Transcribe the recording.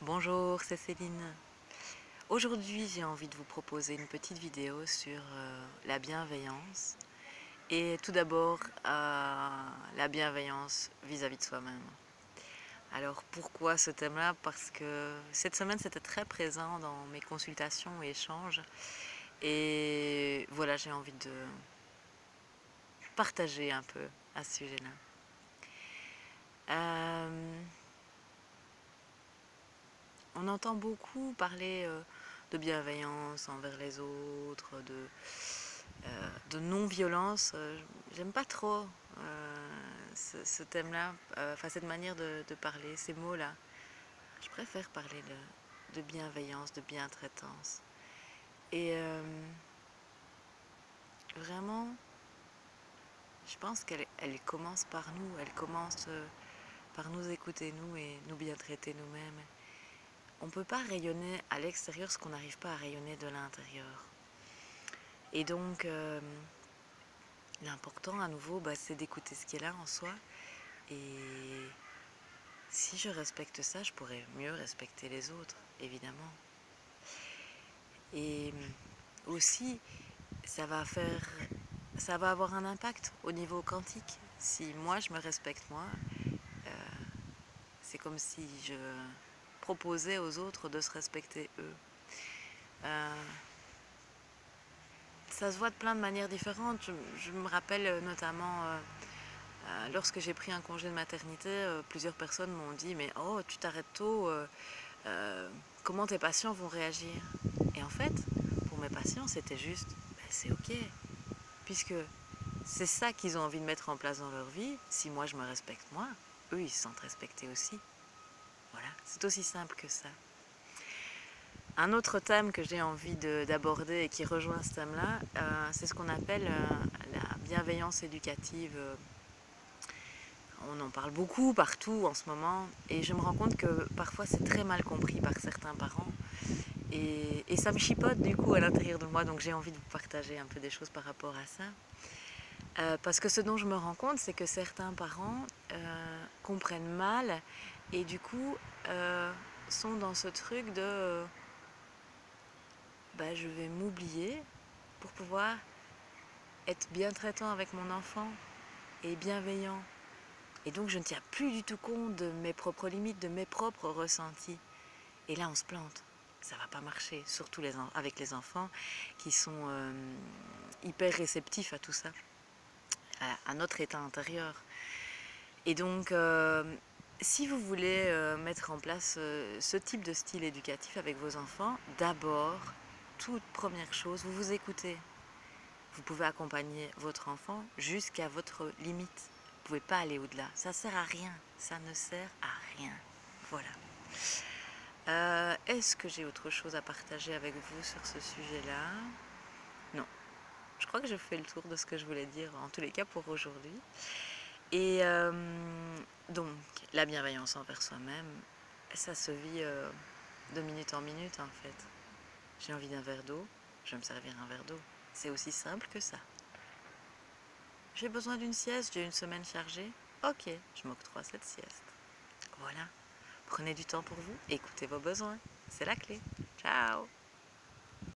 Bonjour, c'est Céline. Aujourd'hui, j'ai envie de vous proposer une petite vidéo sur la bienveillance et tout d'abord la bienveillance vis-à-vis de soi-même. Alors pourquoi ce thème-là? Parce que cette semaine, c'était très présent dans mes consultations et échanges et voilà, j'ai envie de partager un peu à ce sujet-là. On entend beaucoup parler de bienveillance envers les autres, de non-violence. J'aime pas trop ce thème-là, enfin cette manière de parler, ces mots-là. Je préfère parler de bienveillance, de bientraitance. Et vraiment, je pense qu'elle commence par nous, elle commence par nous écouter nous et nous bien traiter nous-mêmes. On ne peut pas rayonner à l'extérieur ce qu'on n'arrive pas à rayonner de l'intérieur. Et donc, l'important à nouveau, c'est d'écouter ce qui est là en soi. Et si je respecte ça, je pourrais mieux respecter les autres, évidemment. Et aussi, ça va avoir un impact au niveau quantique. Si moi, je me respecte moi, c'est comme si je proposais aux autres de se respecter eux. Ça se voit de plein de manières différentes. Je me rappelle notamment lorsque j'ai pris un congé de maternité, plusieurs personnes m'ont dit « Mais oh, tu t'arrêtes tôt, comment tes patients vont réagir ?» Et en fait, pour mes patients, c'était juste « C'est ok, puisque c'est ça qu'ils ont envie de mettre en place dans leur vie. Si moi je me respecte moi, eux ils se sentent respectés aussi. » Voilà, c'est aussi simple que ça. Un autre thème que j'ai envie d'aborder et qui rejoint ce thème-là, c'est ce qu'on appelle la bienveillance éducative. On en parle beaucoup partout en ce moment et je me rends compte que parfois c'est très mal compris par certains parents et ça me chipote du coup à l'intérieur de moi, donc j'ai envie de vous partager un peu des choses par rapport à ça. Parce que ce dont je me rends compte, c'est que certains parents comprennent mal et du coup sont dans ce truc de je vais m'oublier pour pouvoir être bien traitant avec mon enfant et bienveillant. Et donc je ne tiens plus du tout compte de mes propres limites, de mes propres ressentis. Et là on se plante. Ça va pas marcher, surtout avec les enfants qui sont hyper réceptifs à tout ça, à notre état intérieur. Et donc si vous voulez mettre en place ce type de style éducatif avec vos enfants, d'abord, toute première chose, vous vous écoutez. Vous pouvez accompagner votre enfant jusqu'à votre limite. Vous ne pouvez pas aller au-delà. Ça ne sert à rien. Ça ne sert à rien. Voilà. Est-ce que j'ai autre chose à partager avec vous sur ce sujet-là? Non. Je crois que je fais le tour de ce que je voulais dire, en tous les cas pour aujourd'hui. Et donc, la bienveillance envers soi-même, ça se vit de minute en minute en fait. J'ai envie d'un verre d'eau, je vais me servir un verre d'eau. C'est aussi simple que ça. J'ai besoin d'une sieste, j'ai une semaine chargée. Ok, je m'octroie cette sieste. Voilà. Prenez du temps pour vous, écoutez vos besoins. C'est la clé. Ciao!